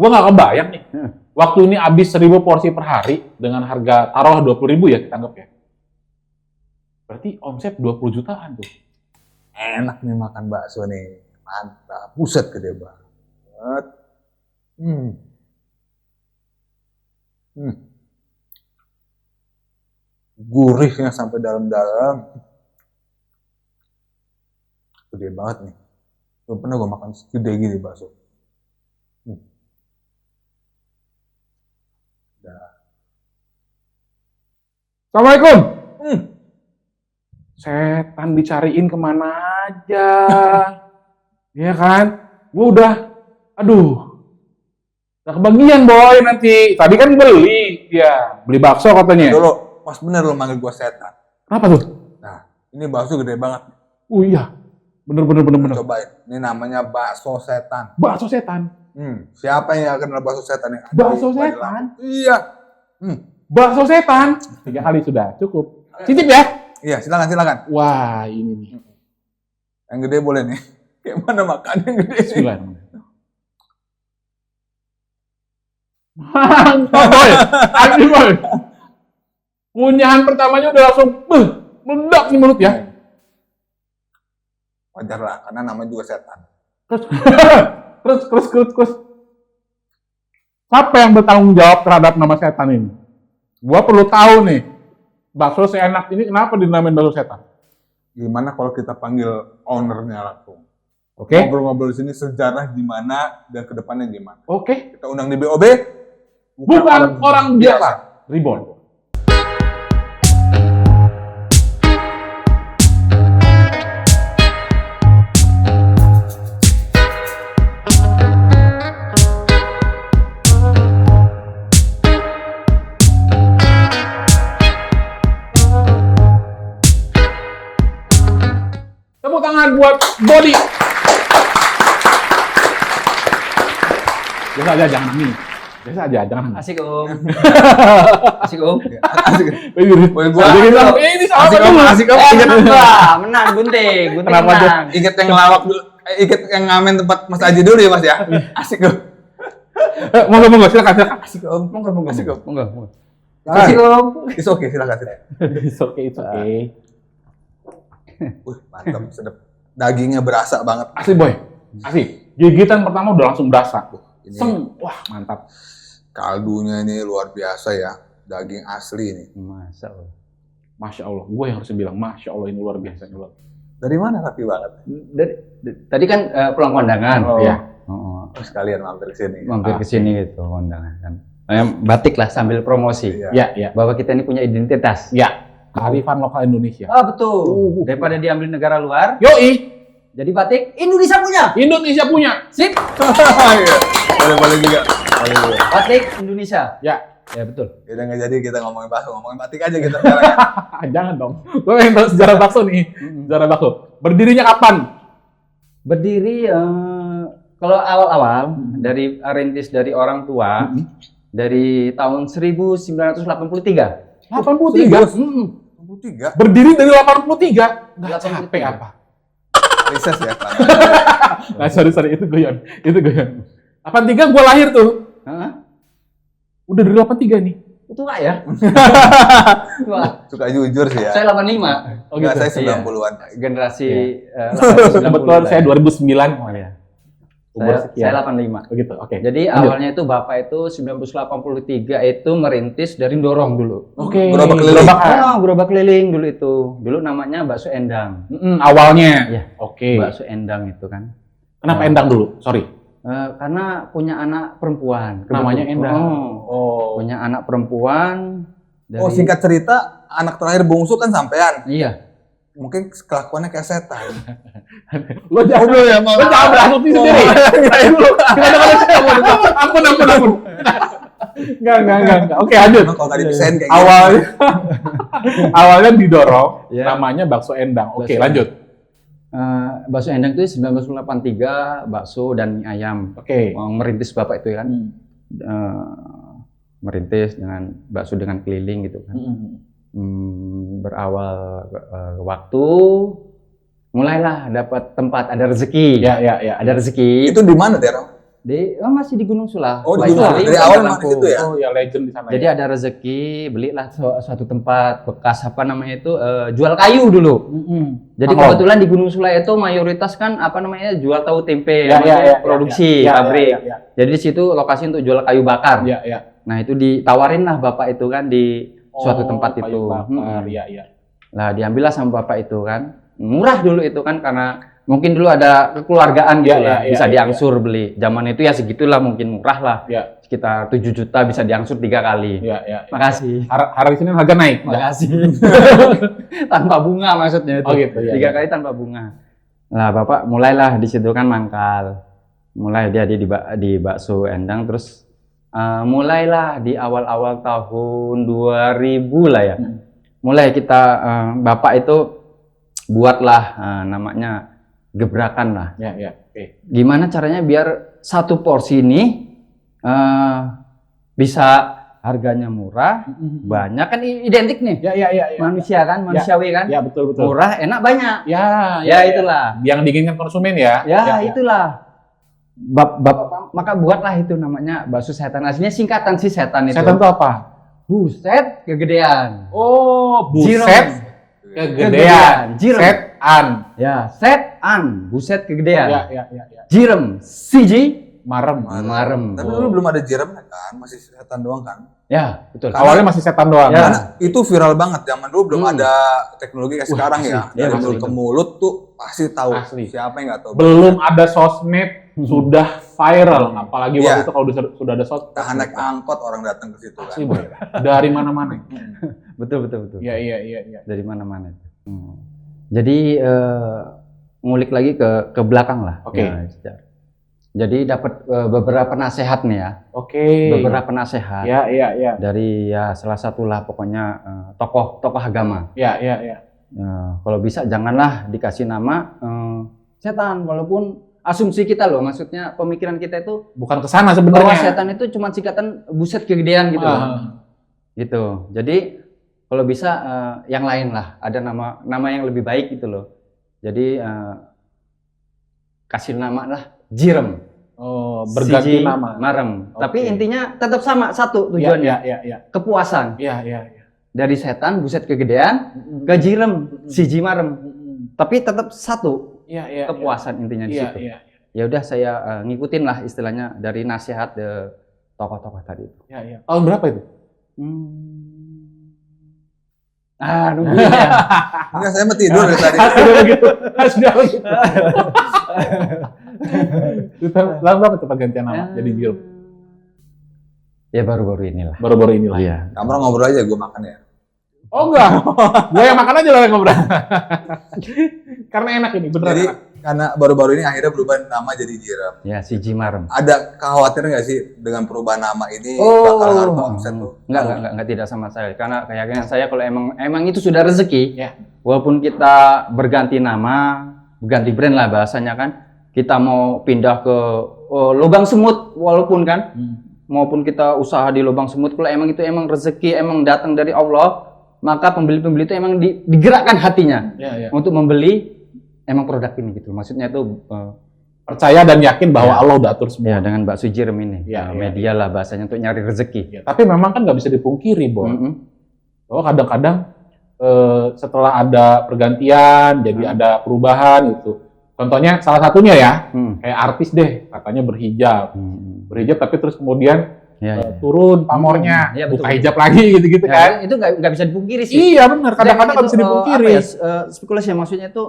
Gua nggak kebayang nih. Waktu ini habis 1.000 porsi per hari dengan harga taruhlah 20.000 ya kita anggap ya. Berarti omset 20 jutaan tuh. Enak nih makan bakso nih. Mantap. Buset gede banget. Gurihnya sampai dalam-dalam. Gede banget nih. Belum pernah gue makan segede gini bakso. Assalamualaikum. Setan dicariin kemana aja. Iya kan? Gue udah, gak kebagian boy nanti. Tadi kan beli bakso katanya. Dulu, pas bener lo manggil gue setan. Kenapa tuh? Nah, ini bakso gede banget. Oh iya, bener. Cobain, ini namanya bakso setan. Bakso setan. Siapa yang gak kenal bakso setan? Bakso setan? Iya. Bakso setan. 3 kali sudah, cukup. Cicip ya? Iya, silakan. Wah, ini nih. Yang gede boleh nih. Gimana makan yang gede? Bismillahirrahmanirrahim. Mantap boy, asli boy. Kunyahan pertamanya udah langsung meledak di mulut ya. Wajar lah, karena namanya juga setan. Terus. Siapa yang bertanggung jawab terhadap nama setan ini? Gua perlu tahu nih. Bakso seenak ini kenapa dinamain bakso setan? Gimana kalau kita panggil ownernya langsung? Oke. Ngobrol-ngobrol di sini sejarah gimana dan kedepannya gimana? Oke. Kita undang di BOB. Bukan orang biasa. Reborn. Tepuk tangan buat Body. Biasa aja, jangan nangis. Biasa aja, jangan nangis. Asik om. Asik om. Ini sahabat dulu. Asik om. Menang gunting. Kenapa dia? Menang. Ingat yang ngelawak dulu. Ingat yang ngamen tempat Mas Aji dulu ya Mas ya. Asik om. Monggo, silakan. Asik om. Monggo. Asik om. Asik om. It's okay, silakan. It's okay. Mantap, sedap. Dagingnya berasa banget. Asli boy, asli. Gigitan pertama udah langsung berasa. Ini Wah mantap. kaldunya ini luar biasa ya. Daging asli ini. Masya Allah. Gue yang harus bilang Masya Allah ini luar biasa. Dari mana rapi banget? Tadi kan pulang kondangan. Oh. Ya. Terus kalian mampir ke sini. Mampir ke sini gitu kondangan kan. Batik lah sambil promosi. Ya. Bahwa kita ini punya identitas. Ya. Kearifan lokal Indonesia. Oh betul. Daripada diambil negara luar. Yoi. Jadi batik Indonesia punya. Indonesia punya. Sip. Boleh juga. Batik Indonesia. Ya betul. Kita nggak jadi kita ngomongin bakso, ngomongin batik aja kita sekarang. Jangan dong. Gue pengen tahu sejarah bakso nih. Sejarah bakso. Berdirinya kapan? Berdiri kalau awal-awal dari rintis dari orang tua dari tahun 1983. 83. 83. Berdiri dari 83. Nggak capek apa? Riset ya. Nah, sorry itu goyon. 83 gue lahir tuh. Udah dari 83 nih. Itu nggak ya? Suka jujur sih ya. Saya 85. Oh gitu. Saya 90-an. Generasi Kebetulan saya 2009. Oh ya. Saya 85. Begitu. Oke. Jadi awalnya itu Bapak itu 1983 itu merintis dari dorong dulu. Oke. Gerobak keliling dulu itu. Dulu namanya bakso endang. Awalnya. Ya. Oke. Bakso endang itu kan. Kenapa endang dulu? Sorry. Karena punya anak perempuan. Namanya Endang. Punya anak perempuan. Singkat cerita, anak terakhir bungsu kan sampean. Iya. Mungkin kelakuannya kayak setan. Lo jangan berasumsi sendiri. Ampun. Enggak. Oke, lanjut. Kalau tadi desain kayak awalnya didorong, namanya bakso endang. Oke, lanjut. Bakso endang itu 1983, bakso dan mie ayam. Oke. Merintis Bapak itu kan. Merintis dengan bakso dengan keliling gitu kan. Berawal waktu mulailah dapat tempat, ada rezeki. Ya. Ada rezeki. itu di mana daerah? Masih di Gunung Sula. Oh, di Lain Gunung Sula. kali Dari udah awal ke memang di situ ya? Oh ya legend di sana. Jadi ya. ada rezeki, belilah suatu tempat bekas apa namanya itu jual kayu dulu. Jadi Mangrove. kebetulan di Gunung Sula itu mayoritas kan apa namanya jual tahu tempe, Ya, maksudnya ya, ya, produksi ya, ya, pabrik. ya, ya. Jadi di situ lokasi untuk jual kayu bakar. Ya, ya. Nah itu ditawarin lah bapak itu kan di suatu tempat kayu itu. bakar, ya, ya. Lah diambillah sama bapak itu kan. Murah dulu itu kan karena mungkin dulu ada kekeluargaan gitu Ya, lah. ya, Bisa ya, diangsur beli. Zaman itu ya segitulah mungkin murah lah. Ya. Sekitar 7 juta bisa diangsur 3 kali. Ya, ya. Makasih. Hari Senin harga naik. Makasih. Tanpa bunga maksudnya itu. Oh gitu ya. 3 kali tanpa bunga. Lah bapak mulailah di situ kan mangkal. Mulai dia di bakso Endang terus mulailah di awal-awal tahun 2000 lah ya. Mulai kita bapak itu buatlah namanya gebrakan lah. Ya, ya. Oke. Gimana caranya biar satu porsi ini bisa harganya murah, banyak kan identik nih. Ya, ya, ya, ya. Manusia kan, manusiawi kan. Ya, betul, betul. Murah, enak, banyak. Ya, Ya, itulah. Yang diinginkan konsumen ya. Ya, itulah. Maka buatlah itu namanya bakso setan. Aslinya singkatan sih setan itu. Setan itu apa? Buset kegedean. Oh, buset Jirem. kegedean. Jirem. Setan. Ya, setan. Buset kegedean. Ya, ya, ya, ya. Jirem. Siji. Marem. Marem. Tapi dulu belum ada jiremnya kan, masih setan doang kan. Ya, betul. Awalnya masih setan doang. Ya. Karena itu viral banget zaman dulu belum ada teknologi kayak sekarang ya. asli. Ya, Dari mulut betul. ke mulut tuh pasti tahu. Asli. Siapa yang nggak tahu. Belum ada sosmed sudah viral, apalagi waktu Iya. itu kalau sudah ada sosmed. Tahan naik angkot orang datang ke situ kan. Asli, Boy. Dari mana-mana. Betul, betul, betul. Iya, iya, iya, iya. Dari mana-mana. Jadi ngulik lagi ke belakang lah. Oke. Ya, sejarah. Jadi dapat beberapa nasihat nih ya. Oke. Beberapa nasihat Ya, iya, iya. dari ya salah satulah pokoknya tokoh agama. Ya, ya, ya. Kalau bisa janganlah dikasih nama setan, walaupun asumsi kita loh, maksudnya pemikiran kita itu Bukan ke sana bahwa sebenarnya. setan itu cuma singkatan buset kegedean gitu loh. Gitu. Jadi kalau bisa yang lain lah, ada nama yang lebih baik gitu loh. Jadi kasih nama lah Jirem. Oh, berganti Siji, nama. Marem. Oke. Tapi intinya tetap sama, satu Iya, tujuannya. iya, iya, iya. Kepuasan. Iya, iya, iya. Dari setan buset kegedean ke Jirem, Siji Marem. Tapi tetap satu, Iya, iya. kepuasan intinya di Iya, situ. iya. Ya udah saya ngikutin lah istilahnya dari nasihat tokoh-tokoh tadi itu. Iya, iya. Tahun berapa itu? Nungguin ya. Enggak, saya mau tidur dari tadi. Sudah begitu. Sudah begitu. Lalu berapa tuh pergantian nama jadi Jirem? Ya baru-baru inilah. Baru-baru inilah. Iya. Kamu ngobrol aja, gue makan ya. Oh enggak, gue yang makan aja lah yang ngobrol. Karena enak ini, beneran Jadi enak. karena baru-baru ini akhirnya berubah nama jadi Jirem. Ya Siji Marem. Ada kekhawatiran nggak sih dengan perubahan nama ini Oh. bakal ngaruh ke omset tuh? Enggak, tidak sama saya. Karena keyakinan saya kalau emang itu sudah rezeki, Ya. walaupun kita berganti nama, berganti brand lah bahasanya kan, kita mau pindah ke lubang semut walaupun kan, maupun kita usaha di lubang semut, kalau emang itu emang rezeki, emang datang dari Allah, maka pembeli-pembeli itu emang digerakkan hatinya Ya, ya. untuk membeli emang produk ini gitu. Maksudnya itu Percaya dan yakin bahwa Ya. Allah udah atur semua. ya dengan bakso Jirem ini, Ya, ya. media lah bahasanya untuk nyari rezeki. Ya, tapi memang kan nggak bisa dipungkiri, Bo. Bahwa kadang-kadang setelah ada pergantian, jadi ada perubahan gitu. Contohnya salah satunya ya, kayak artis deh, katanya berhijab. Berhijab tapi terus kemudian Ya. turun pamornya, Iya, betul, buka betul. hijab lagi gitu-gitu Ya, kan. itu nggak bisa dipungkiri sih. Iya benar, kadang-kadang nggak bisa Itu, dipungkiri. apa ya, spekulasi ya, maksudnya itu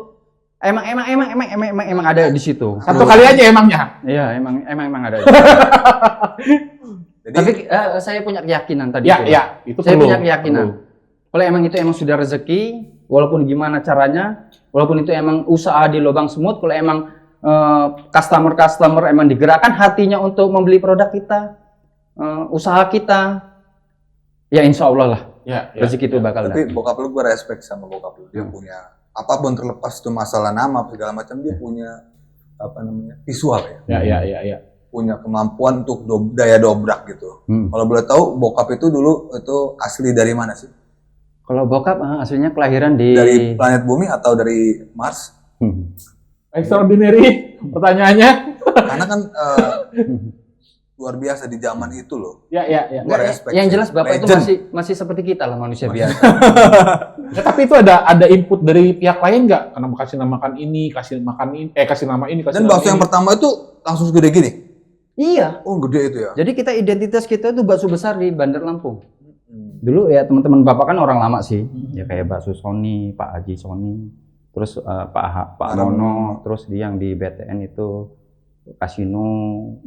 emang ada di situ. Satu kali aja emangnya. Iya, emang ada. Jadi Tapi saya punya keyakinan tadi. Ya, tuh. ya, itu Saya perlu. punya keyakinan. Perlu. Kalau emang itu emang sudah rezeki, walaupun gimana caranya, walaupun itu emang usaha di lubang semut, kalau emang customer emang digerakkan hatinya untuk membeli produk kita, usaha kita, ya insya Allah lah Ya, ya. rezeki itu bakal tapi datang. bokap lu gue respect sama bokap lu. Dia punya apapun terlepas itu masalah nama apa segala macam, dia punya apa namanya visual ya. Ya, ya, ya, ya. Punya kemampuan untuk daya dobrak gitu. Kalau boleh tahu bokap itu dulu itu asli dari mana sih? Kalau bokap aslinya kelahiran di Dari planet bumi atau dari Mars? Extraordinary pertanyaannya. Karena kan luar biasa di zaman itu loh. Ya. Gua respect Yang sih. jelas Bapak itu Legend. masih seperti kita lah, manusia biasa. Ya, tapi itu ada input dari pihak lain nggak? Karena kasih namakan ini, kasih makan ini, kasih nama ini, kasih Dan nama bakso ini. yang pertama itu langsung segede gini. Iya. Oh, gede itu ya. Jadi kita identitas kita itu bakso besar di Bandar Lampung. Dulu ya teman-teman Bapak kan orang lama sih. Ya kayak bakso Sony, Pak Haji Sony, terus Pak Nono, terus dia yang di BTN itu Kasino,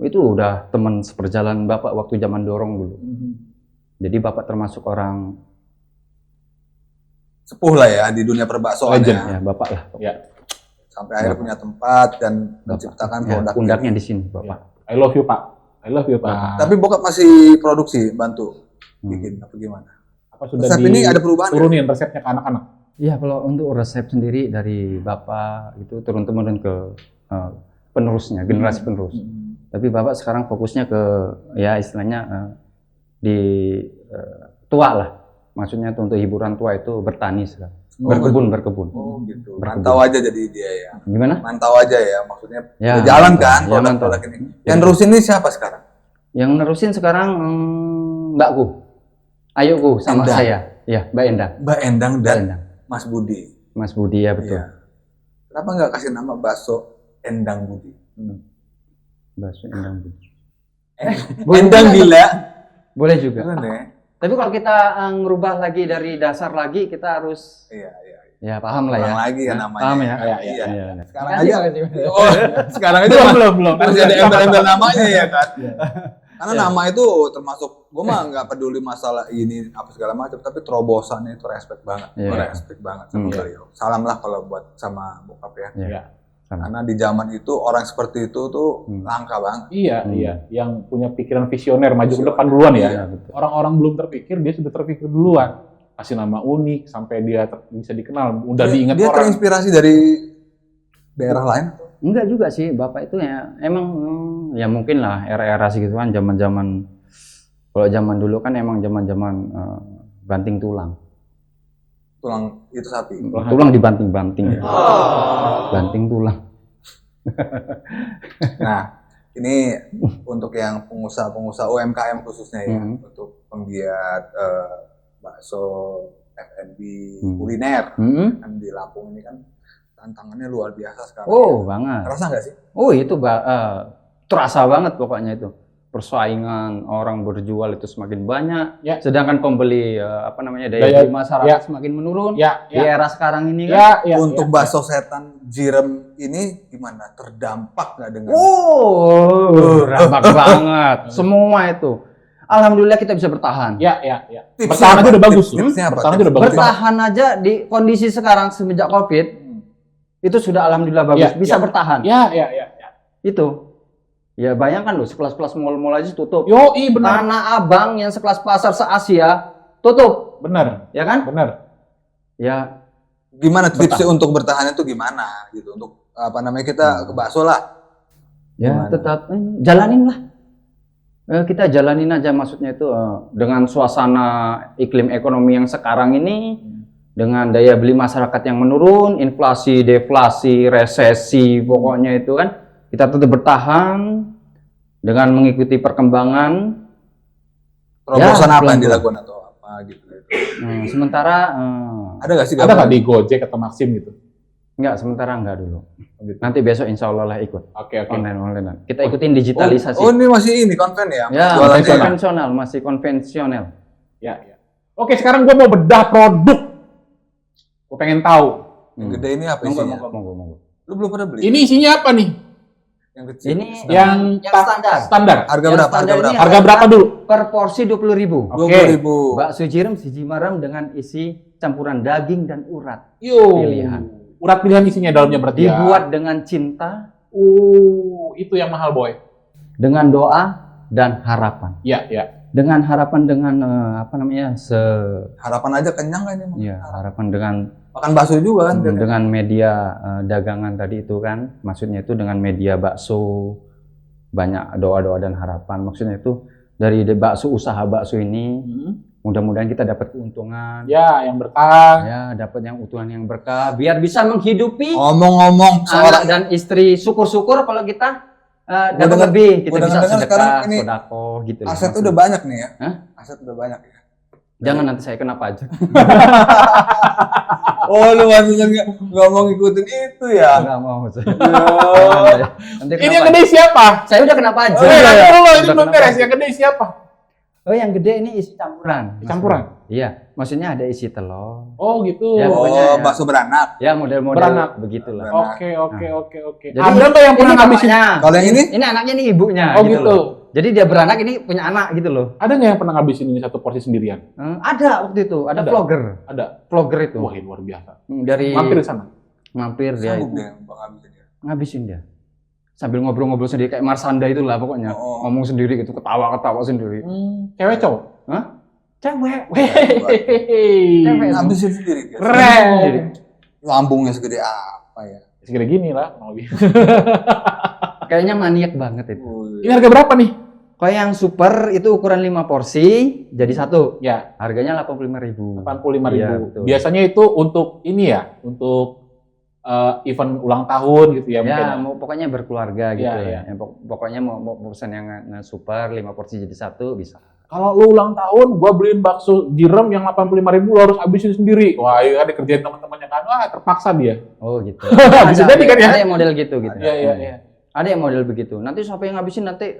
itu udah teman seperjalanan Bapak waktu zaman dorong dulu. Jadi Bapak termasuk orang Sepuh lah ya di dunia perbaksoan Legend, ya. ya Bapak lah. Ya, Sampai akhirnya punya tempat dan menciptakan Ya, produk. pundaknya ini. di sini Bapak. I love you Pak. I love you Pak. Tapi bokap masih produksi, bantu bikin apa gimana? Apa sudah Resep ini ada perubahan ya? turunin resepnya ke anak-anak? Iya, kalau untuk resep sendiri dari Bapak itu turun-temurun ke penerusnya, generasi penerus. Tapi Bapak sekarang fokusnya ke ya istilahnya di tua lah. Maksudnya untuk hiburan tua itu bertani sekarang. Berkebun. Oh gitu. Mantau aja jadi dia ya. Gimana? Mantau aja ya, maksudnya Ya, udah jalan kan ya, mantau. produk ini. Yang nerusin ini siapa sekarang? Yang nerusin sekarang Mbakku. Ayuku sama Endang. saya. Ya, Mbak Endang. Mbak Endang Mbak dan Endang. Mas Budi. Mas Budi ya betul. Iya. Kenapa nggak kasih nama bakso Endang Budi? Bakso Endang Budi. Endang gila. Boleh juga. Keren ya? Tapi kalau kita ngerubah lagi dari dasar lagi, kita harus Iya. ya paham lah ya. Kurang lagi ya namanya. Paham ya? Iya. Iya. Sekarang Makasih, aja. makasih. Oh, sekarang aja belum. masih ada embel-embel namanya ya kan. Karena nama itu termasuk, gue mah nggak peduli masalah ini apa segala macam, tapi terobosannya itu respect banget. Iya. Gue respect banget sama beliau. Salam lah kalau buat sama bokap ya. Iya. Sama. Karena di zaman itu orang seperti itu tuh langka banget. Iya. Yang punya pikiran visioner maju ke depan duluan ya. Iya, betul. Orang-orang belum terpikir, dia sudah terpikir duluan. Kasih nama unik sampai dia bisa dikenal, udah diingat Dia orang. terinspirasi dari daerah lain. Enggak juga sih, Bapak itu ya emang ya mungkin lah era-era segituan zaman-zaman kalau zaman dulu kan emang zaman-zaman banting tulang. Tulang itu sapi. Tulang dibanting-banting ya. Banting tulang. Nah, ini untuk yang pengusaha-pengusaha UMKM khususnya ya, untuk penggiat bakso, F&B, kuliner kan di Lampung ini kan tantangannya luar biasa sekarang. Oh, ya. banget. Terasa nggak sih? Oh, itu terasa banget pokoknya itu. Persaingan orang berjual itu semakin banyak, Ya. sedangkan pembeli daya beli masyarakat semakin menurun. Ya, Di era sekarang ini kan. Untuk bakso setan Jirem ini gimana? Terdampak nggak dengan? Rampak banget. Semua itu. Alhamdulillah kita bisa bertahan. Ya. Tipsnya Bertahan aja apa? udah bagus. Tipsnya apa? Bertahan aja udah bagus. Bertahan aja di kondisi sekarang semenjak Covid, itu sudah alhamdulillah bagus. Bisa bertahan. Ya. Itu. Ya bayangkan loh, sekelas-kelas mall-mall aja tutup. Yoi, benar. Tanah Abang yang sekelas pasar se-Asia tutup. Benar. Ya kan? Benar. Ya. Gimana tipsnya untuk bertahan itu gimana? Gitu untuk kita ke bakso lah. Ya Gimana? tetap jalanin lah. Kita jalanin aja, maksudnya itu dengan suasana iklim ekonomi yang sekarang ini, dengan daya beli masyarakat yang menurun, inflasi, deflasi, resesi, pokoknya itu kan kita tetap bertahan dengan mengikuti perkembangan. Terobosan apa yang pelan-pelan. dilakukan atau apa gitu? Sementara Ada nggak sih? Ada nggak di Gojek atau Maxim gitu? sementara enggak dulu. Gitu. Nanti besok insya Allah lah ikut Oke. online. Kita ikutin digitalisasi. Oh, ini masih ini konven ya? Ya, Jualannya masih ya? konvensional, masih konvensional. Ya. Oke, sekarang gue mau bedah produk. Gue pengen tahu. Yang gede ini apa isinya? Monggo. Lu belum pernah beli? Ini isinya apa nih? Yang kecil. Ini Yang standar. Standar. Harga yang berapa? standar ini Harga berapa dulu? Per porsi 20.000. Oke. 20.000. Bakso Jirem siji maram dengan isi campuran daging dan urat. Yo. Pilihan. Urat pilihan isinya dalamnya berarti ya? Dibuat dengan cinta, Itu yang mahal boy. dengan doa dan harapan. Ya. Dengan harapan dengan Harapan aja kenyang kan ini. harapan dengan Makan bakso juga kan? dengan media dagangan tadi itu kan, maksudnya itu dengan media bakso, banyak doa-doa dan harapan. Maksudnya itu dari usaha bakso ini, mudah-mudahan kita dapat keuntungan. Ya, yang berkah. Ya, dapat yang keuntungan yang berkah, biar bisa menghidupi Ngomong-ngomong anak dan istri. Syukur-syukur kalau kita dapat lebih, kita bisa dengar sekarang sedekah, ini sodako gitu. aset udah banyak nih ya. Hah? Aset udah banyak ya. Jangan nanti saya kena pajak. Oh, lu maksudnya nggak mau ngikutin itu ya? Enggak mau saya. Yo. Nanti Ini kena yang pajak. gede siapa? Saya udah kena pajak. Oh, Ya. ini Udah belum kena beres. pajak. Yang gede siapa? Oh, yang gede ini isi campuran. Campuran? Iya, maksudnya ada isi telur. Oh gitu. Ya, pokoknya Oh, ya. bakso beranak. Ya, model-model Beranak. begitulah. Beranak. Oke, oke, oke, oke. Jadi Ada nggak yang pernah ini ngabisin? bapaknya. Kalau yang ini? Ini anaknya, ini ibunya. Oh gitu. loh. Jadi dia beranak, ini punya anak gitu loh. Ada nggak yang pernah ngabisin ini satu porsi sendirian? Ada waktu itu, ada Ada? vlogger. Ada. Vlogger itu. Wah, ini luar biasa. Dari Mampir di sana. mampir dia Sanggup itu. deh Bang habisin ya. Ngabisin dia. Sambil ngobrol-ngobrol sendiri kayak Marsanda itulah pokoknya. Oh. Ngomong sendiri gitu, ketawa-ketawa sendiri. Cewek cowok? Hah? Cewek. Cewek. Ngabisin sendiri dia. Keren. Lambungnya segede apa ya? Segede gini lah, kurang lebih. Kayaknya maniak banget itu. Ini harga berapa nih? Kalau yang super itu ukuran 5 porsi jadi satu. Ya, Harganya 85.000. 85.000. Iya, betul. Biasanya itu untuk ini ya, untuk event ulang tahun gitu ya mungkin. Ya, mau pokoknya berkeluarga gitu Iya, ya. iya. Yang pokoknya mau pesan yang super 5 porsi jadi satu bisa. Kalau lu ulang tahun, gua beliin bakso jirem yang 85.000, lu harus habisin sendiri. Wah, iya dikerjain teman-temannya kan. Wah, terpaksa dia. Oh gitu. Bisa jadi kan ya? Ada yang model gitu gitu. Iya, iya, iya. Ada yang model begitu. Nanti siapa yang ngabisin nanti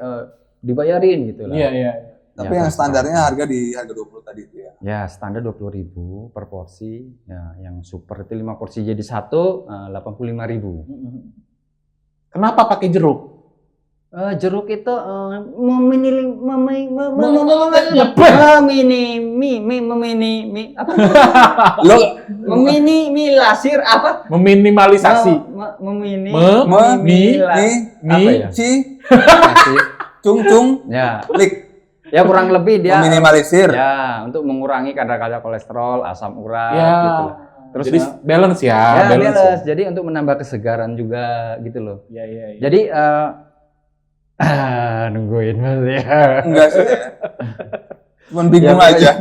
dibayarin gitu lah. Iya, iya. Tapi Ya, yang pasti. standarnya harga di harga 20 tadi itu ya. Ya, standar 20.000 per porsi. Ya, yang super itu 5 porsi jadi satu 85.000. Kenapa pakai jeruk? Jeruk itu Lo meminimalisir apa? Meminimalisasi. ci cung Ya, lik ya kurang lebih dia meminimalisir. ya untuk mengurangi kadar-kadar kolesterol, asam urat Ya. gitu loh. Terus Jadi balance ya, ya, balance. balance. Jadi untuk menambah kesegaran juga gitu loh. Iya, iya, iya. Jadi nungguin mas ya. Enggak sih. Cuman bingung Ya, aja.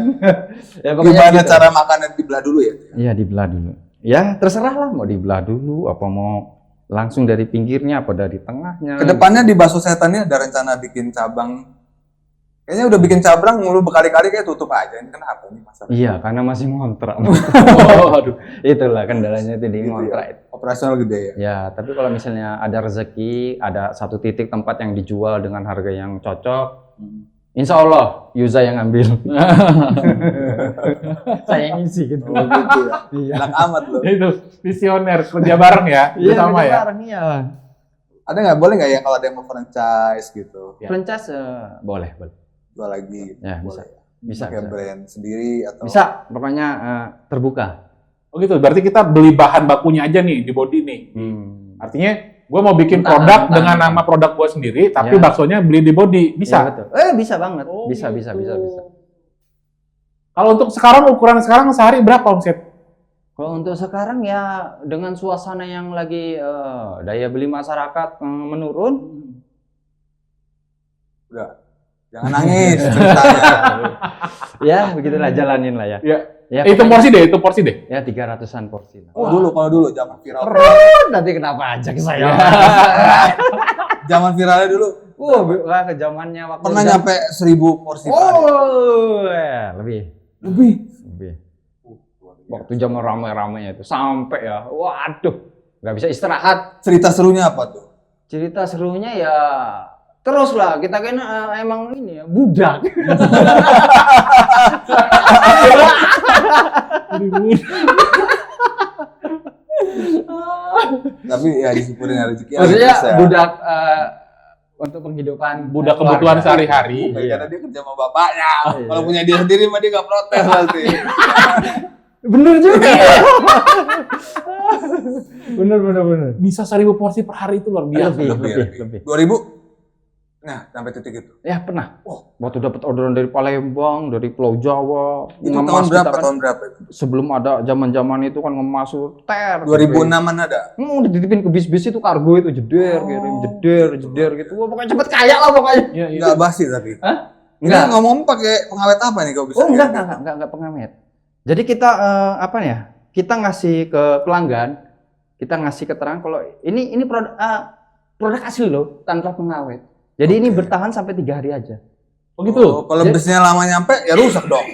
Ya, pokoknya Gimana gitu. cara makannya dibelah dulu ya? Iya, dibelah dulu. Ya terserah lah mau dibelah dulu apa mau langsung dari pinggirnya apa dari tengahnya. Kedepannya di bakso setan ini ada rencana bikin cabang. Kayaknya udah bikin cabang mulu berkali-kali kayak tutup aja. Ini kenapa nih masalah? Iya, karena masih ngontrak. Oh, aduh. Itulah kendalanya itu di Gitu ya. ngontrak. Operasional gede ya. Ya, tapi kalau misalnya ada rezeki, ada satu titik tempat yang dijual dengan harga yang cocok, insya Allah Yuza yang ambil. Saya ngisi gitu. Oh, gitu ya. Iya. Enak amat loh. Itu visioner kerja bareng ya, Iya, bersama kerja ya. bareng, iya. Ada nggak boleh nggak ya kalau ada yang mau franchise gitu? Ya. Franchise boleh. Jual lagi. Ya, boleh. Bisa, Pakai bisa. brand sendiri atau? Bisa, pokoknya terbuka. Oh gitu, berarti kita beli bahan bakunya aja nih di body nih. Artinya gue mau bikin Mentah, produk mentah. dengan nama produk gue sendiri, tapi Ya. baksonya beli di body, Iya, bisa? betul. Bisa banget. Oh, bisa. gitu. Kalau untuk sekarang, ukuran sekarang sehari berapa omset? Kalau untuk sekarang ya dengan suasana yang lagi daya beli masyarakat menurun, Enggak. Jangan nangis ceritanya. ya begitulah jalanin lah ya. Ya. Ya, Itu pokoknya- porsi deh. Ya 300-an porsi lah. Kalau dulu zaman viral. Nanti kenapa aja ke saya? Zaman viralnya dulu Wah, ke zamannya waktu pernah udah- nyampe 1000 porsi per hari. Oh, ya, lebih. Lebih. Waktu zaman ramai-ramainya itu sampai ya, waduh, nggak bisa istirahat. Cerita serunya apa tuh? Cerita serunya ya terus lah, kita kan emang ini ya, budak. Tapi ya disyukurin rezeki. Maksudnya bisa. budak untuk penghidupan Budak kebutuhan keluarga. sehari-hari. Bukan karena dia kerja sama bapaknya. Iya. Kalau punya dia sendiri mah dia nggak protes pasti. Bener juga. bener. Bisa 1000 porsi per hari itu luar biasa. Lebih. 2000? Nah, sampai titik itu. Ya pernah. Waktu dapat orderan dari Palembang, dari Pulau Jawa, Itu ngemas tahun kita berapa? kan, Tahun berapa itu? sebelum ada zaman-zaman itu kan ngemas tuh ter. 2006-an ada. Udah dititipin ke bis-bis itu kargo itu jeder, Oh, kirim gitu. jeder gitu. Wah, pokoknya cepet kaya lah pokoknya. Iya, iya. Enggak basi tapi. Hah? Ini Enggak. ngomong pakai pengawet apa nih kau bisa? Oh, enggak pengamet. Jadi kita apa ya? Kita ngasih ke pelanggan, kita ngasih keterangan kalau ini produk produk asli loh, tanpa pengawet. Jadi ini bertahan sampai 3 hari aja. Oh gitu. Oh, kalau busnya lama nyampe ya rusak dong.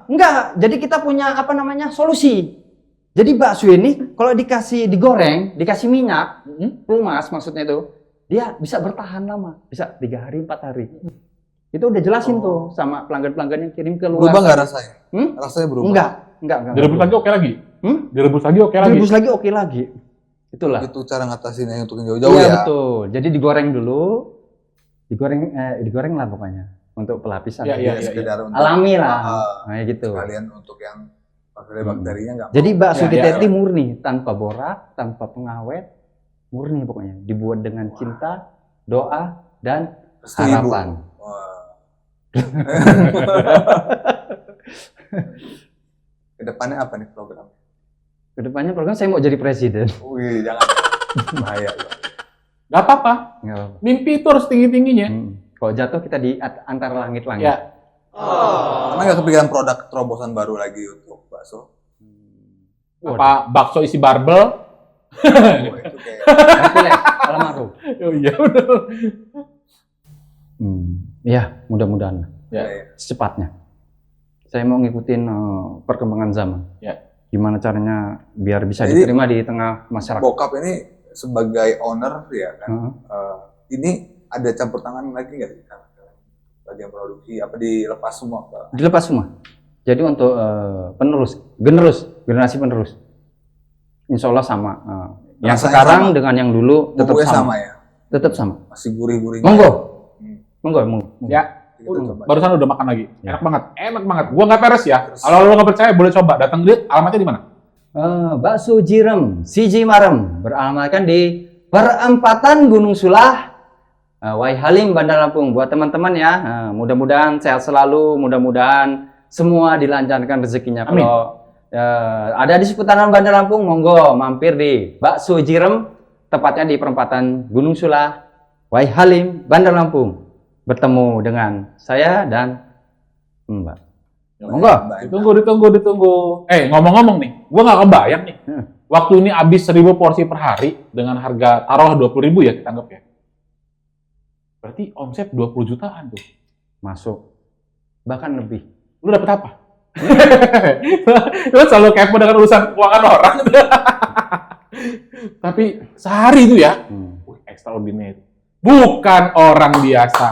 Enggak. Jadi kita punya solusi. Jadi bakso ini kalau digoreng, dikasih minyak, pelumas maksudnya itu, dia bisa bertahan lama, bisa 3 hari, 4 hari. Itu udah jelasin tuh sama pelanggan-pelanggan yang kirim ke luar. Berubah nggak rasanya? Rasanya berubah? Enggak. Direbus lagi oke lagi? Direbus lagi oke lagi? Direbus lagi oke lagi. Itulah. Itu cara ngatasinnya untuk yang jauh-jauh Iya, ya? betul. Jadi digoreng dulu, digoreng lah pokoknya untuk pelapisan. Iya. Sekedar untuk Alami lah. Nah, gitu. kalian untuk yang bakterinya nggak Jadi bakso Ya, kita ya. itu murni, tanpa borak, tanpa pengawet, murni pokoknya. Dibuat dengan cinta, doa, dan Restu ibu. harapan. Wah. Kedepannya apa nih program? Kedepannya program saya mau jadi presiden. Wih, jangan. Bahaya. Gak apa-apa. Nggak apa-apa. Mimpi itu harus tinggi-tingginya. Kalau jatuh kita di antara langit-langit. Ya. Karena nggak kepikiran produk terobosan baru lagi untuk bakso? Apa bakso isi barbel? Oh, itu kayak Nanti lah, almarhum. Oh iya benar. Ya, mudah-mudahan Ya. secepatnya. Saya mau ngikutin perkembangan zaman. Ya. Gimana caranya biar bisa Jadi, diterima di tengah masyarakat. bokap ini sebagai owner ya kan. Heeh. Ini ada campur tangan lagi nggak sih? Bagian produksi apa dilepas semua ke Dilepas semua. Jadi untuk generasi penerus, insya Allah sama. Yang Rasanya sekarang sama? dengan yang dulu tetap bumbunya sama. sama ya? Tetap sama. Masih gurih-gurihnya. Monggo, Hmm. monggo. Ya. Kita coba. Barusan udah makan lagi. Ya. Enak banget. Gua nggak peres ya. Kalau lo nggak percaya boleh coba. Datang lihat alamatnya di mana? Bakso Jirem, Siji Marem, beralamatkan di Perempatan Gunung Sulah, Wai Halim, Bandar Lampung. Buat teman-teman ya, mudah-mudahan sehat selalu, mudah-mudahan semua dilancarkan rezekinya. Amin. Kalau ada di seputaran Bandar Lampung, monggo mampir di Bakso Jirem, tepatnya di Perempatan Gunung Sulah, Wai Halim, Bandar Lampung. Bertemu dengan saya dan Mbak. Monggo. Ditunggu. Ngomong-ngomong nih, gua nggak kebayang nih. Waktu ini habis 1000 porsi per hari dengan harga taruh 20.000 ya kita anggap ya. Berarti omset 20 jutaan tuh. Masuk. Bahkan lebih. Lu dapet apa? Lu selalu kepo dengan urusan keuangan orang. Tapi sehari itu ya, wih, extraordinary. Bukan orang biasa.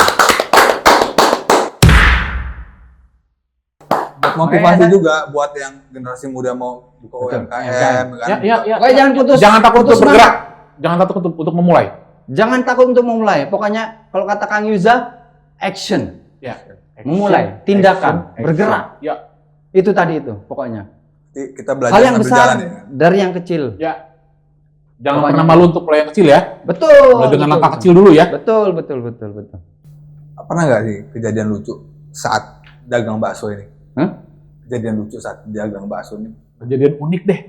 Motivasi juga buat yang generasi muda mau buka Betul. UMKM kan. Ya. Pokoknya jangan putus. Jangan takut putus untuk bergerak. Jangan takut untuk memulai. Jangan takut untuk memulai. Pokoknya kalau kata Kang Yuza, action. Ya. Memulai, tindakan, bergerak. Ya. Itu tadi itu, pokoknya. Jadi kita belajar Hal yang sambil besar jalan ya. dari yang kecil. Ya. Jangan Pokoknya. pernah malu untuk mulai yang kecil ya. Betul. Mulai dengan betul, langkah betul. kecil dulu ya. Betul. Pernah nggak sih kejadian lucu saat dagang bakso ini? Hah? Kejadian lucu saat dagang bakso ini? Kejadian unik deh.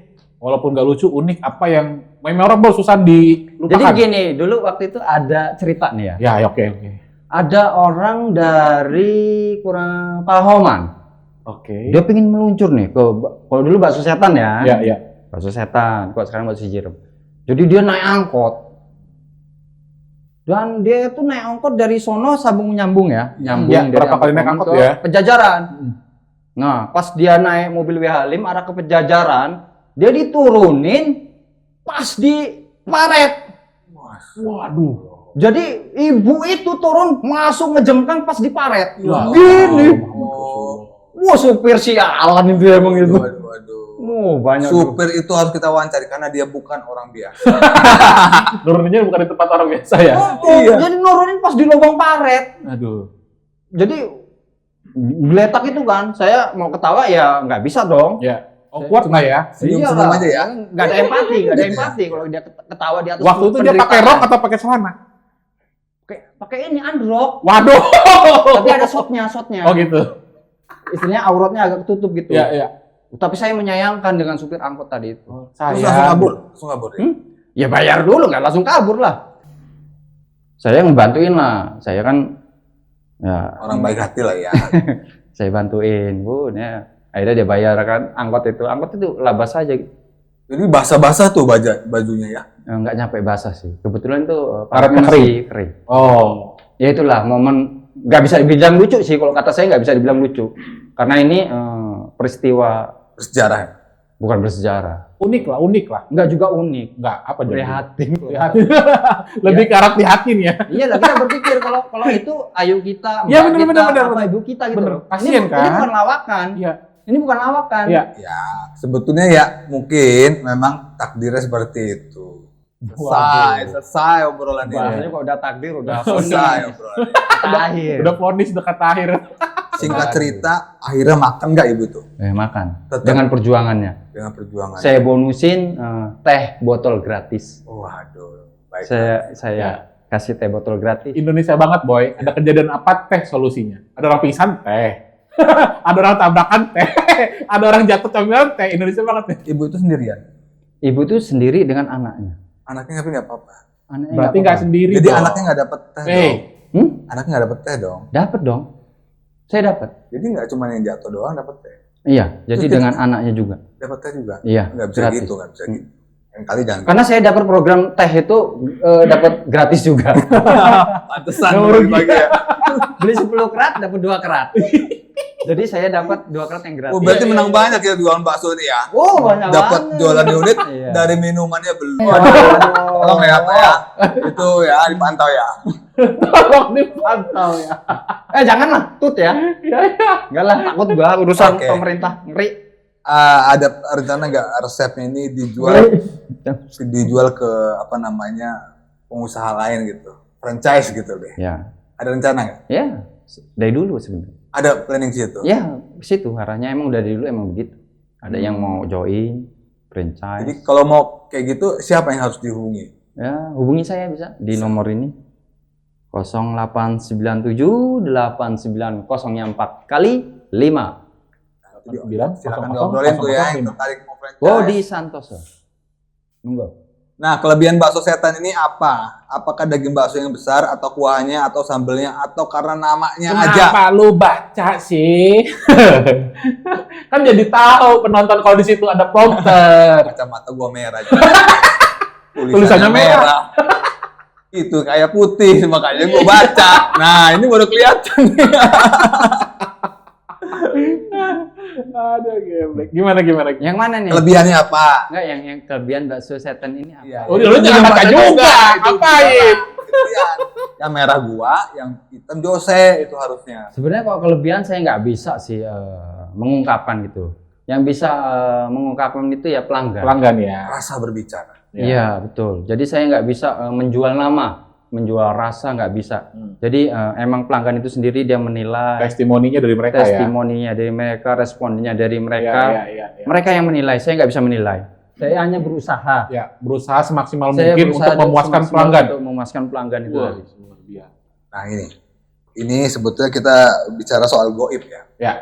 Walaupun nggak lucu, unik. Apa yang memorable susah dilupakan. Jadi begini, dulu waktu itu ada cerita nih ya. Ya, oke. Ada orang dari Pahoman. Oke. Dia pengen meluncur nih ke, kalau dulu bakso setan ya. Ya. Bakso setan, kok sekarang bakso Jirem. Jadi dia naik angkot. Dan dia itu naik angkot dari sono sambung nyambung ya. Nyambung Ya, dari berapa kali naik angkot ke ya? Pejajaran. Nah, pas dia naik mobil W Halim arah ke Pejajaran, dia diturunin pas di Paret. Waduh. Jadi ibu itu turun masuk ngejengkang pas di Paret. Ya. Gini. Oh. Wah, supir sialan itu emang itu. Waduh. Banyak. Supir itu harus kita wawancari karena dia bukan orang biasa. Nuruninnya bukan di tempat orang biasa ya. Iya. Jadi nurunin pas di lubang Paret. Aduh. Jadi geletak itu kan, saya mau ketawa ya nggak bisa dong. Ya. Oh, kuat nggak ya? Senyum-senyum aja ya. Nggak ada empati, nggak ada empati kalau dia ketawa di atas. Waktu itu dia pakai rok atau pakai celana? Pakai ini androk. Waduh. Tapi ada shotnya. Oh gitu. Istilahnya auratnya agak ketutup gitu. Iya. Tapi saya menyayangkan dengan supir angkot tadi itu. Terus langsung kabur ya? Ya bayar dulu, nggak langsung kabur lah. Saya ngebantuin lah. Saya kan ya Orang baik hati lah ya. saya bantuin, Bu. Ya. Akhirnya dia bayar kan angkot itu. Angkot itu labas aja. Jadi basah-basah tuh bajunya ya? Nggak nyampe basah sih. Kebetulan tuh Karetnya masih kering. Oh. Ya itulah momen, nggak bisa dibilang lucu sih, kalau kata saya nggak bisa dibilang lucu. Karena ini peristiwa Bersejarah ya? bukan bersejarah. Unik lah. Nggak juga unik. Nggak, apa jadi? Prihatin. Prihatin. Lebih ke arah prihatin ya. Iya lah, kita berpikir kalau itu ayu kita, Iya, mbak bener, kita, bener. apa ibu kita gitu. Bener. loh. Kasian Ini kan? bukan lawakan. Iya. Ini bukan lawakan. Iya. Ya, sebetulnya ya mungkin memang takdirnya seperti itu. Selesai obrolan Bahasanya ini. kok udah takdir, udah Selesai vonis. obrolan. Akhir. Udah vonis dekat akhir. Singkat cerita, akhirnya makan nggak ibu tuh? Makan. Tetap. Dengan perjuangannya. Dengan perjuangan. Saya bonusin teh botol gratis. Waduh, baik. Saya kasih teh botol gratis. Indonesia banget, Boy. Ada kejadian apa teh solusinya? Ada orang pingsan teh. Ada orang tabrakan teh. Ada orang jatuh camilan teh. Indonesia banget nih. Ibu itu sendirian. Ibu tuh sendiri dengan anaknya. Anaknya tapi nggak apa-apa. Anaknya Berarti nggak sendiri. Jadi dong. anaknya nggak dapet teh Eh, dong. Anaknya nggak dapet teh dong. Dapat dong. Saya dapat. Jadi nggak cuma yang jatuh doang dapet teh. Iya, jadi dengan anaknya juga. Dapet teh juga. Iya, Nggak bisa gratis. gitu, nggak bisa gitu. Yang kali jangan. Karena saya dapat program teh itu dapat gratis juga. Pantesan Nggak rugi. bagi ya. Beli 10 kerat dapat 2 kerat. Jadi saya dapat 2 kerat yang gratis. Oh berarti menang banyak ya jualan bakso ini ya. Oh, banyak Dapat banget. jualan unit Iya. dari minumannya belum. Waduh. Tolong ya Pak ya. Itu ya dipantau ya. tolong dipantau ya. Janganlah, tut ya. Iya, iya. Enggak lah, takut gua urusan Oke. pemerintah, ngeri. Ada rencana nggak resepnya ini dijual ke apa namanya pengusaha lain gitu, franchise gitu deh. Ya. Ada rencana nggak? Ya, dari dulu sebenarnya. Ada planning situ. Ya, situ arahnya emang dari dulu emang begitu. Ada yang mau join Jadi franchise. kalau mau kayak gitu siapa yang harus dihubungi? Ya, hubungi saya bisa di nomor ini. 0897 8904 kali 5. Silakan diobrolin tuh ya yang tertarik mau franchise. Bodi Santoso. Monggo. Nah, kelebihan bakso setan ini apa? Apakah daging bakso yang besar atau kuahnya atau sambelnya atau karena namanya aja? Kenapa lu baca sih? Kan jadi tahu penonton kalau di situ ada prompter. Kacamata gua merah. Tulisannya merah. Itu kayak putih makanya gua baca. Nah, ini baru kelihatan. Aduh, geblek. Gimana? Yang mana nih? Kelebihannya apa? Enggak, yang kelebihan bakso setan ini apa? Iya. Oh, lu jangan baca juga. Ngapain? Kelebihan. Yang merah gua, yang hitam Jose itu harusnya. Sebenarnya kalau kelebihan saya nggak bisa sih mengungkapkan gitu. Yang bisa mengungkapkan itu ya pelanggan. Pelanggan ya. Rasa berbicara. Iya, betul. Jadi saya nggak bisa menjual nama, menjual rasa nggak bisa. Jadi emang pelanggan itu sendiri dia menilai. Testimoninya dari mereka ya. Testimoninya dari mereka, responnya dari mereka. Iya. Mereka yang menilai, saya nggak bisa menilai. Saya hanya berusaha. Ya, berusaha semaksimal Saya mungkin berusaha untuk memuaskan semaksimal pelanggan. Untuk memuaskan pelanggan itu. Wah, tadi. luar biasa. Nah, ini sebetulnya kita bicara soal goib ya. Ya.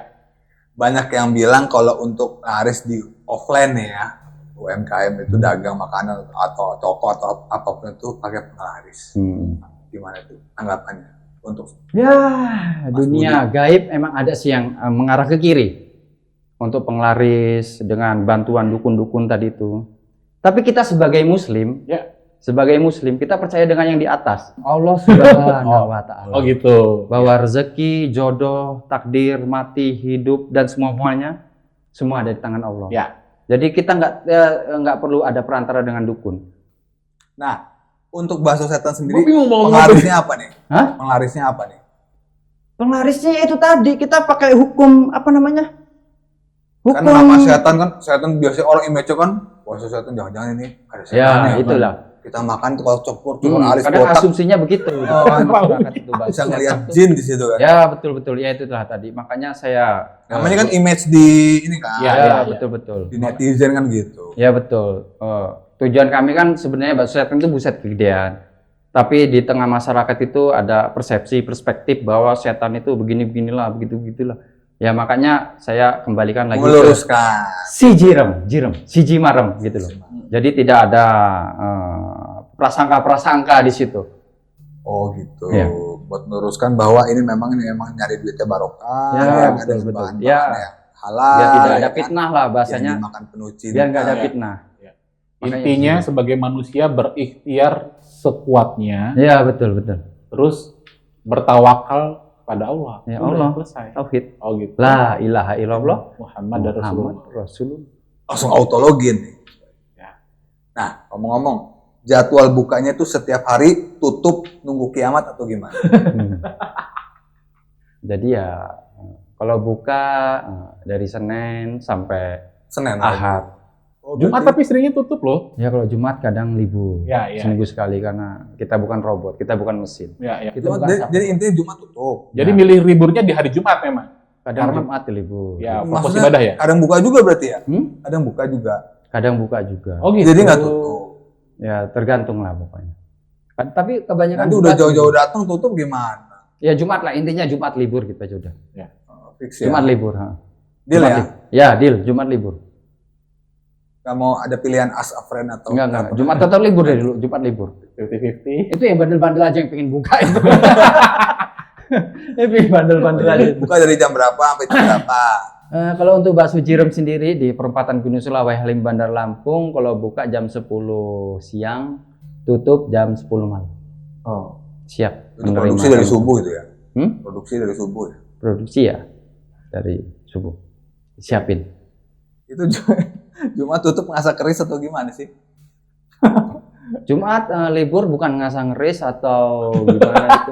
Banyak yang bilang kalau untuk laris di offline nih ya, UMKM itu dagang makanan atau toko atau apapun itu pakai penglaris. Gimana tuh tanggapannya untuk Ya, dunia gaib emang ada sih yang mengarah ke kiri untuk penglaris dengan bantuan dukun-dukun tadi itu. Tapi kita sebagai muslim, kita percaya dengan yang di atas. Allah Subhanahu wa taala. Oh gitu. Bahwa rezeki, jodoh, takdir, mati, hidup dan semuanya semua ada di tangan Allah. Ya. Jadi kita nggak perlu ada perantara dengan dukun. Nah, untuk bakso setan Gue sendiri bingung mau ngomong. penglarisnya apa nih? Hah? Penglarisnya apa nih? Penglarisnya itu tadi kita pakai hukum apa namanya? Kan nama setan biasanya orang image kan, bakso setan jangan-jangan ini ada setan. Ya, itulah. Kita makan tuh kalau cokor alis Kadang botak asumsinya begitu. Masyarakat itu bisa ngelihat jin di situ kan. Ya, betul. Ya itulah tadi. Makanya saya Namanya kan image di ini kan. Ya. betul. Di netizen kan gitu. Ya, betul. Tujuan kami kan sebenarnya bakso setan itu buset kegedean. Tapi di tengah masyarakat itu ada persepsi, perspektif bahwa setan itu begini-beginilah, begitu-begitulah. Ya, makanya saya kembalikan lagi Meluruskan. si Jimarem gitu loh. Jadi tidak ada prasangka-prasangka di situ. Oh gitu. Ya. Buat meluruskan bahwa ini memang nyari duitnya barokah. Ya, ada betul. bahan-bahan Ya. halal. Biar tidak ada kan? fitnah lah bahasanya. Yang dimakan penuh cinta. Biar nggak ada fitnah. Intinya sebagai manusia berikhtiar sekuatnya. Iya, betul. Terus bertawakal pada Allah. Ya Udah Allah. selesai. Tauhid. Oh gitu. La ilaha illallah Muhammad Rasulullah. Langsung autologin nih. Ya. Nah, ngomong-ngomong, jadwal bukanya itu setiap hari tutup nunggu kiamat atau gimana? Jadi ya kalau buka dari Senin sampai Senin. Ahad. Oh, Jumat tapi seringnya tutup loh. Ya kalau Jumat kadang libur. Ya, ya. Seminggu sekali karena kita bukan robot, kita bukan mesin. Ya, ya. Kita bukan jadi, Sabtu. jadi intinya Jumat tutup. Jadi milih liburnya di hari Jumat memang. Kadang karena- Jumat libur. Ya, fokus Maksudnya ibadah ya. kadang buka juga berarti ya? Hmm? Kadang buka juga. Kadang buka juga. Oh gitu. Jadi nggak tutup. Ya tergantung lah pokoknya. Tapi kebanyakan Nanti udah Jumat jauh-jauh libur. datang tutup gimana? Ya Jumat lah, intinya Jumat libur gitu aja udah. Fix ya. Jumat libur. Ha. Deal Jumat ya? Ya, deal. Jumat libur. Nggak mau ada pilihan as a friend atau Enggak. Jumat tetap libur deh dulu, Jumat libur. 50-50. Itu yang bandel-bandel aja yang pengen buka itu. Itu yang bandel-bandel aja. buka dari jam berapa sampai jam berapa? Kalau untuk bakso Jirem sendiri di perempatan Gunung Sulawesi Halim Bandar Lampung, kalau buka jam 10 siang, tutup jam 10 malam. Oh. Siap. Itu menerima produksi dari tamu. subuh itu ya? Hmm? Produksi dari subuh ya? Produksi ya dari subuh. Siapin. Itu Jumat tutup ngasah keris atau gimana sih? Jumat libur bukan ngasah ngeris atau gimana itu.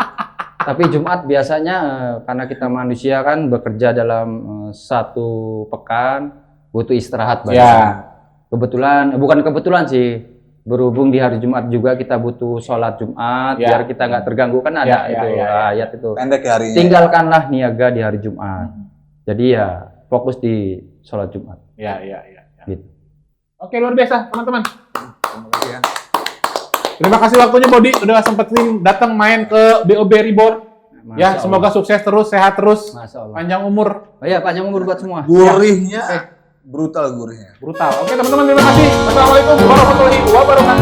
Tapi Jumat biasanya karena kita manusia kan bekerja dalam satu pekan butuh istirahat banyak. Ya. Kebetulan bukan kebetulan sih, berhubung di hari Jumat juga kita butuh sholat Jumat Ya. biar kita nggak terganggu kan ada itu ayat itu. Pendek ya harinya. Tinggalkanlah niaga di hari Jumat. Jadi ya fokus di sholat Jumat. Ya. Gitu. Oke, luar biasa, teman-teman. Terima kasih ya. Terima kasih waktunya Bodi udah sempetin datang main ke BOB Reborn. Masya Ya, Allah. semoga sukses terus, sehat terus, Masya Allah. panjang umur, Oh iya, panjang umur buat semua. Gurihnya, brutal gurihnya. brutal. Oke, teman-teman, terima kasih. Wassalamualaikum warahmatullahi wabarakatuh.